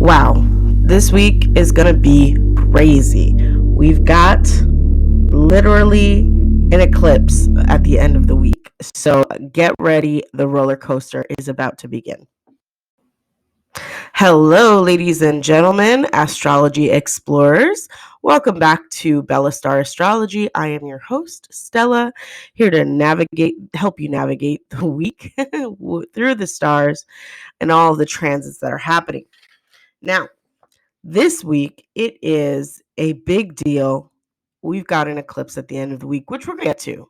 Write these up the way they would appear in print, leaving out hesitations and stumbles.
Wow, this week is going to be crazy. We've got literally an eclipse at the end of the week. So get ready. The roller coaster is about to begin. Hello, ladies and gentlemen, astrology explorers. Welcome back to Bella Star Astrology. I am your host, Stella, here to help you navigate the week through the stars and all the transits that are happening. Now, this week, it is a big deal. We've got an eclipse at the end of the week, which we're going to get to.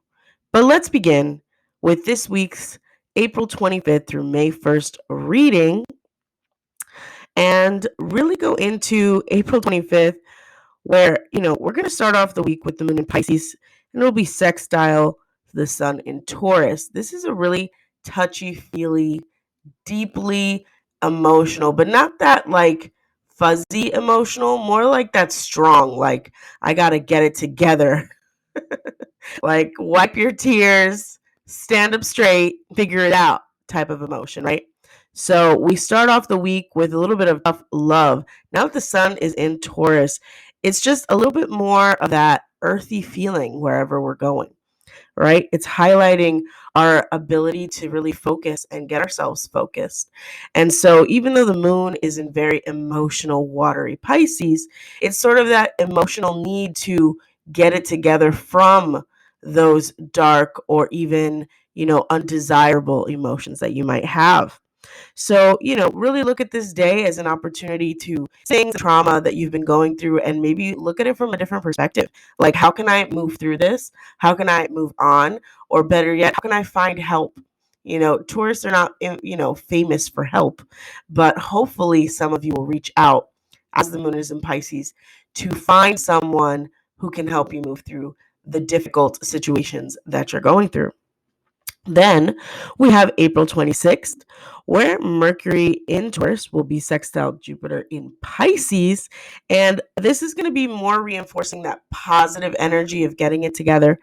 But let's begin with this week's April 25th through May 1st reading and really go into April 25th, where, we're going to start off the week with the moon in Pisces, and it'll be sextile the sun in Taurus. This is a really touchy-feely, deeply emotional, but not that like fuzzy emotional, more like that strong, like I gotta get it together. Like wipe your tears, stand up straight, figure it out type of emotion, right? So we start off the week with a little bit of tough love. Now that the sun is in Taurus, it's just a little bit more of that earthy feeling wherever we're going, right? It's highlighting our ability to really focus and get ourselves focused. And so even though the moon is in very emotional, watery Pisces, it's sort of that emotional need to get it together from those dark or even, undesirable emotions that you might have. So, really look at this day as an opportunity to sing the trauma that you've been going through and maybe look at it from a different perspective. Like, how can I move through this? How can I move on? Or better yet, how can I find help? Tourists are not, famous for help, but hopefully some of you will reach out as the moon is in Pisces to find someone who can help you move through the difficult situations that you're going through. Then we have April 26th, where Mercury in Taurus will be sextile Jupiter in Pisces. And this is going to be more reinforcing that positive energy of getting it together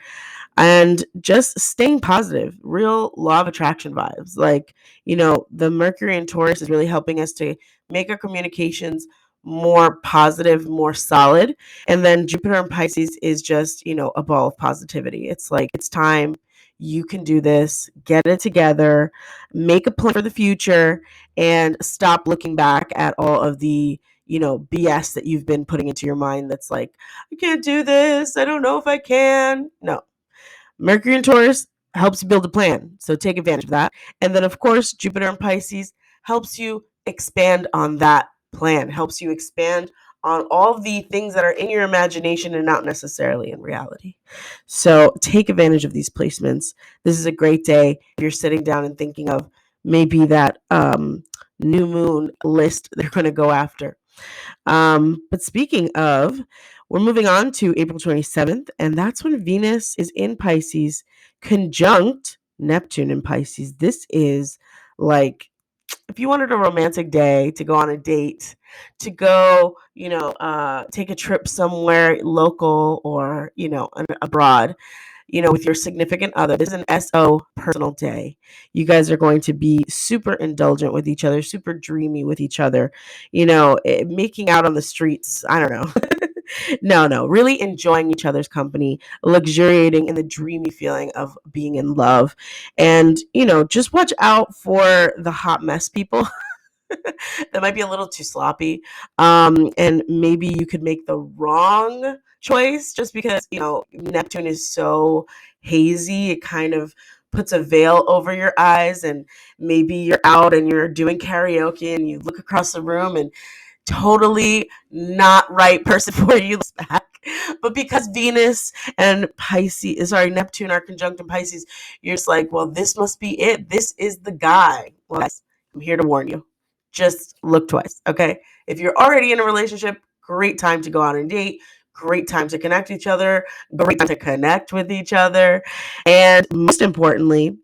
and just staying positive, real law of attraction vibes. Like, the Mercury in Taurus is really helping us to make our communications more positive, more solid. And then Jupiter in Pisces is just, a ball of positivity. It's like, it's time. You can do this, get it together, make a plan for the future, and stop looking back at all of the, BS that you've been putting into your mind that's like, I can't do this. I don't know if I can. No. Mercury in Taurus helps you build a plan. So take advantage of that. And then, of course, Jupiter in Pisces helps you expand on that plan, helps you expand on all the things that are in your imagination and not necessarily in reality. So take advantage of these placements. This is a great day if you're sitting down and thinking of maybe that new moon list they're going to go after. But speaking of, we're moving on to April 27th, and that's when Venus is in Pisces, conjunct Neptune in Pisces. This is like, if you wanted a romantic day to go on a date, to go, take a trip somewhere local or, abroad, with your significant other. This is an SO personal day. You guys are going to be super indulgent with each other, super dreamy with each other, making out on the streets. I don't know. No, really enjoying each other's company, luxuriating in the dreamy feeling of being in love. And, just watch out for the hot mess people. That might be a little too sloppy. And maybe you could make the wrong choice just because, Neptune is so hazy. It kind of puts a veil over your eyes, and maybe you're out and you're doing karaoke and you look across the room and totally not right person for you back. But because Venus and Neptune are conjunct in Pisces, you're just like, well, this must be it. This is the guy. Well, guys, I'm here to warn you. Just look twice, okay? If you're already in a relationship, great time to go on a date, great time to connect each other, great time to connect with each other. And most importantly,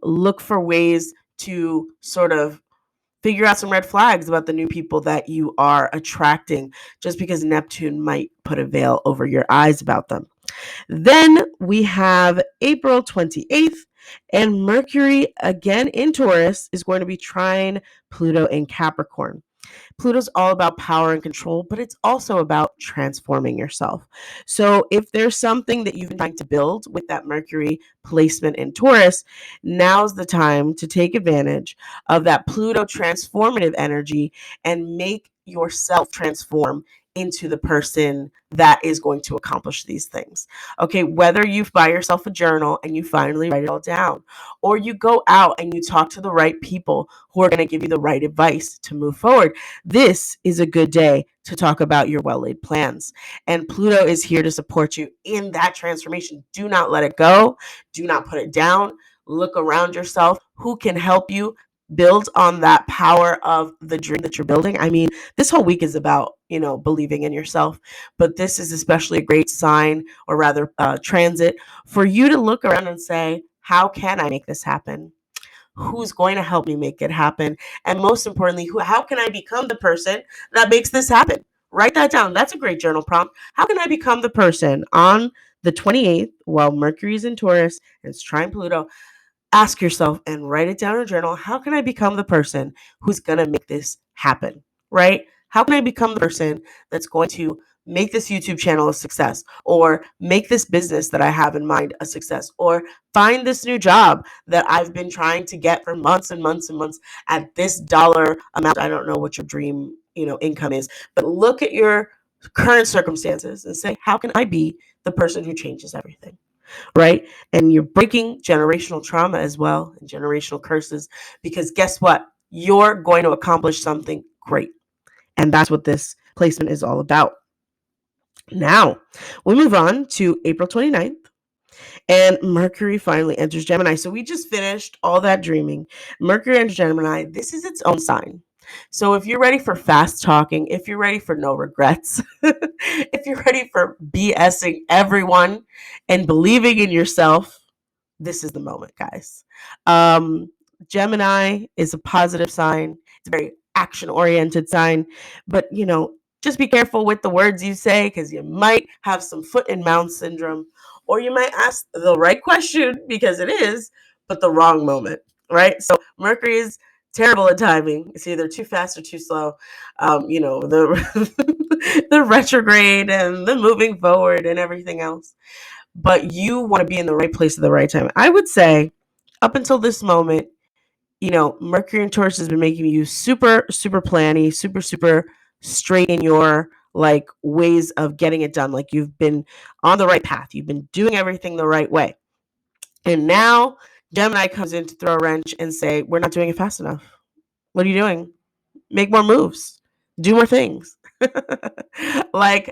look for ways to sort of figure out some red flags about the new people that you are attracting, just because Neptune might put a veil over your eyes about them. Then we have April 28th, and Mercury, again in Taurus, is going to be trine Pluto in Capricorn. Pluto's all about power and control, but it's also about transforming yourself. So if there's something that you've been trying to build with that Mercury placement in Taurus, now's the time to take advantage of that Pluto transformative energy and make yourself transform into the person that is going to accomplish these things. Okay, whether you buy yourself a journal and you finally write it all down, or you go out and you talk to the right people who are going to give you the right advice to move forward, this is a good day to talk about your well-laid plans. And Pluto is here to support you in that transformation. Do not let it go. Do not put it down. Look around yourself. Who can help you build on that power of the dream that you're building? I mean, this whole week is about, believing in yourself, but this is especially a great sign, or rather transit, for you to look around and say, how can I make this happen? Who's going to help me make it happen? And most importantly, how can I become the person that makes this happen? Write that down. That's a great journal prompt. How can I become the person on the 28th while Mercury is in Taurus and it's trine Pluto? Ask yourself and write it down in a journal. How can I become the person who's going to make this happen? Right? How can I become the person that's going to make this YouTube channel a success, or make this business that I have in mind a success, or find this new job that I've been trying to get for months and months and months at this dollar amount? I don't know what your dream, income is, but look at your current circumstances and say, how can I be the person who changes everything? Right? And you're breaking generational trauma as well, and generational curses, because guess what? You're going to accomplish something great. And that's what this placement is all about. Now, we move on to April 29th, and Mercury finally enters Gemini. So we just finished all that dreaming. Mercury enters Gemini. This is its own sign. So if you're ready for fast talking, if you're ready for no regrets, if you're ready for BSing everyone and believing in yourself, this is the moment, guys. Gemini is a positive sign. It's a very action-oriented sign, but just be careful with the words you say, because you might have some foot and mouth syndrome, or you might ask the right question, because it is, but the wrong moment, right? So Mercury is terrible at timing. It's either too fast or too slow. The the retrograde and the moving forward and everything else. But you want to be in the right place at the right time. I would say up until this moment, Mercury and Taurus has been making you super, super planny, super, super straight in your ways of getting it done. Like you've been on the right path. You've been doing everything the right way. And now Gemini comes in to throw a wrench and say, we're not doing it fast enough. What are you doing? Make more moves. Do more things.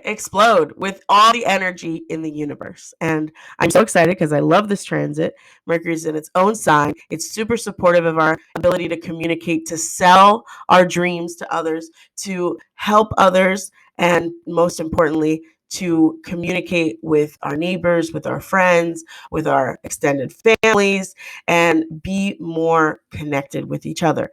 Explode with all the energy in the universe. And I'm so excited because I love this transit. Mercury's in its own sign. It's super supportive of our ability to communicate, to sell our dreams to others, to help others, and most importantly, to communicate with our neighbors, with our friends, with our extended families, and be more connected with each other.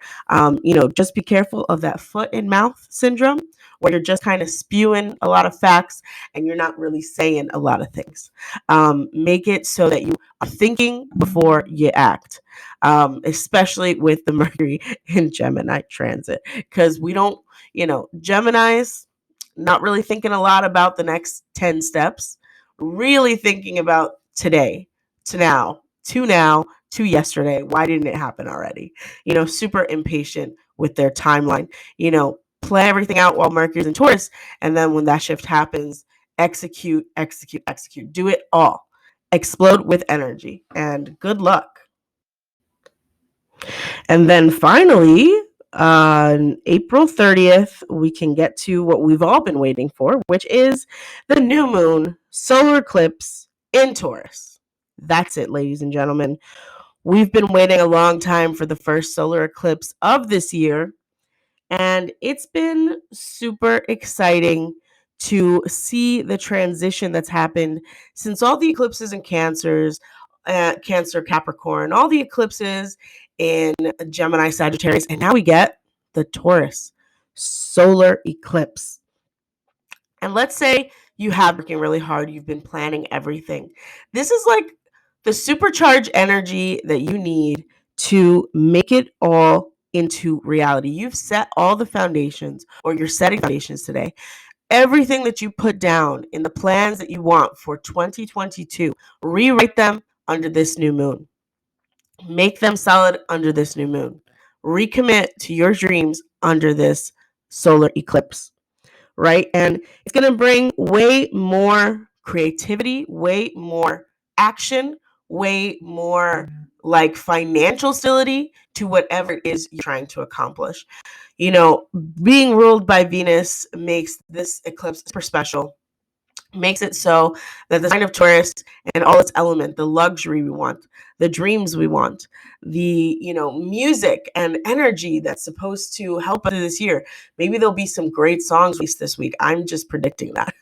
Just be careful of that foot and mouth syndrome, where you're just kind of spewing a lot of facts and you're not really saying a lot of things. Make it so that you are thinking before you act, especially with the Mercury in Gemini transit, because we don't, Geminis, not really thinking a lot about the next 10 steps, really thinking about today, to yesterday. Why didn't it happen already? Super impatient with their timeline. Plan everything out while Mercury's in Taurus, and then when that shift happens, execute, execute, execute. Do it all. Explode with energy, and good luck. And then finally, on April 30th, we can get to what we've all been waiting for, which is the new moon solar eclipse in Taurus. That's it, ladies and gentlemen. We've been waiting a long time for the first solar eclipse of this year, and it's been super exciting to see the transition that's happened since all the eclipses in Cancer, Capricorn, all the eclipses in Gemini, Sagittarius, and now we get the Taurus solar eclipse. And let's say you have been working really hard, you've been planning everything. This is the supercharged energy that you need to make it all into reality. You've set all the foundations, or you're setting foundations today. Everything that you put down in the plans that you want for 2022, rewrite them under this new moon. Make them solid under this new moon. Recommit to your dreams under this solar eclipse, right? And it's going to bring way more creativity, way more action, way more like financial stability to whatever it is you're trying to accomplish. You know, being ruled by Venus makes this eclipse super special, makes it so that the sign of Taurus and all its element, the luxury we want, the dreams we want, the, you know, music and energy that's supposed to help us this year. Maybe there'll be some great songs released this week. I'm just predicting that.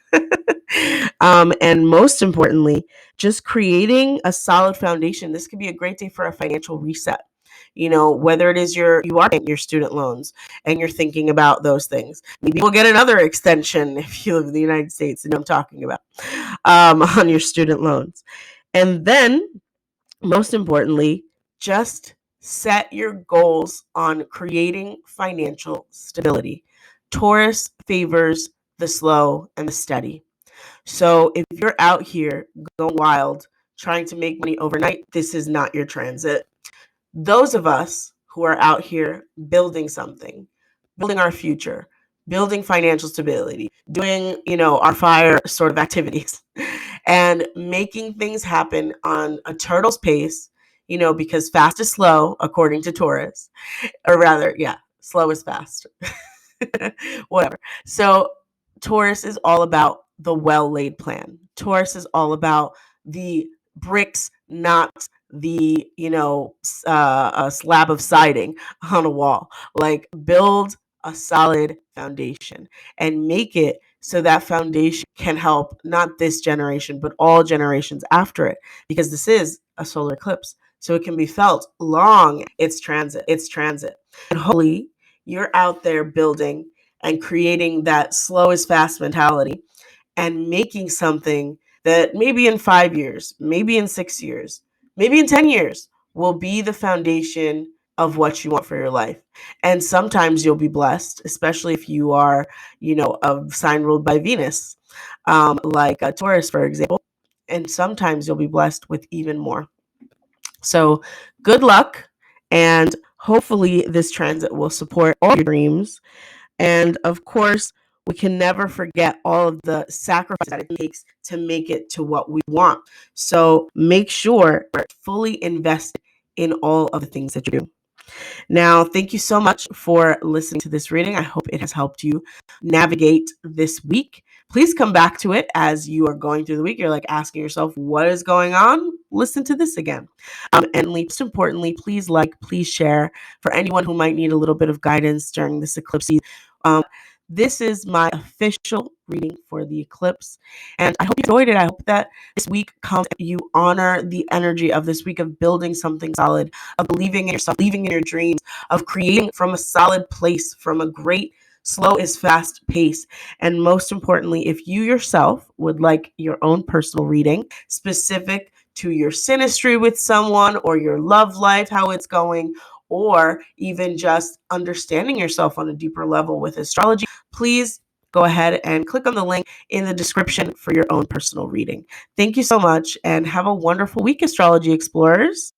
And most importantly, just creating a solid foundation. This could be a great day for a financial reset. You know, whether it is you are paying your student loans and you're thinking about those things. Maybe you'll get another extension if you live in the United States, and I'm talking about on your student loans. And then, most importantly, just set your goals on creating financial stability. Taurus favors the slow and the steady. So if you're out here going wild, trying to make money overnight, this is not your transit. Those of us who are out here building something, building our future, building financial stability, doing, you know, our fire sort of activities and making things happen on a turtle's pace, you know, because fast is slow, according to Taurus, or rather, yeah, slow is fast. Whatever. So Taurus is all about the well-laid plan. Taurus is all about the bricks, not the, you know, a slab of siding on a wall. Like, build a solid foundation and make it so that foundation can help not this generation, but all generations after it, because this is a solar eclipse. So it can be felt long its transit. And hopefully you're out there building and creating that slow is fast mentality and making something that maybe in 5 years, maybe in 6 years, maybe in 10 years will be the foundation of what you want for your life. And sometimes you'll be blessed, especially if you are, you know, a sign ruled by Venus, like a Taurus, for example. And sometimes you'll be blessed with even more. So good luck. And hopefully this transit will support all your dreams. And of course, we can never forget all of the sacrifice that it takes to make it to what we want. So make sure you're fully invested in all of the things that you do. Now, thank you so much for listening to this reading. I hope it has helped you navigate this week. Please come back to it as you are going through the week. You're like asking yourself, what is going on? Listen to this again. And most importantly, please please share for anyone who might need a little bit of guidance during this eclipse season. This is my official reading for the eclipse, and I hope you enjoyed it. I hope that this week you honor the energy of this week of building something solid, of believing in yourself, believing in your dreams, of creating from a solid place, from a great slow is fast pace. And most importantly, if you yourself would like your own personal reading specific to your synastry with someone or your love life, how it's going, or even just understanding yourself on a deeper level with astrology, please go ahead and click on the link in the description for your own personal reading. Thank you so much and have a wonderful week, astrology explorers.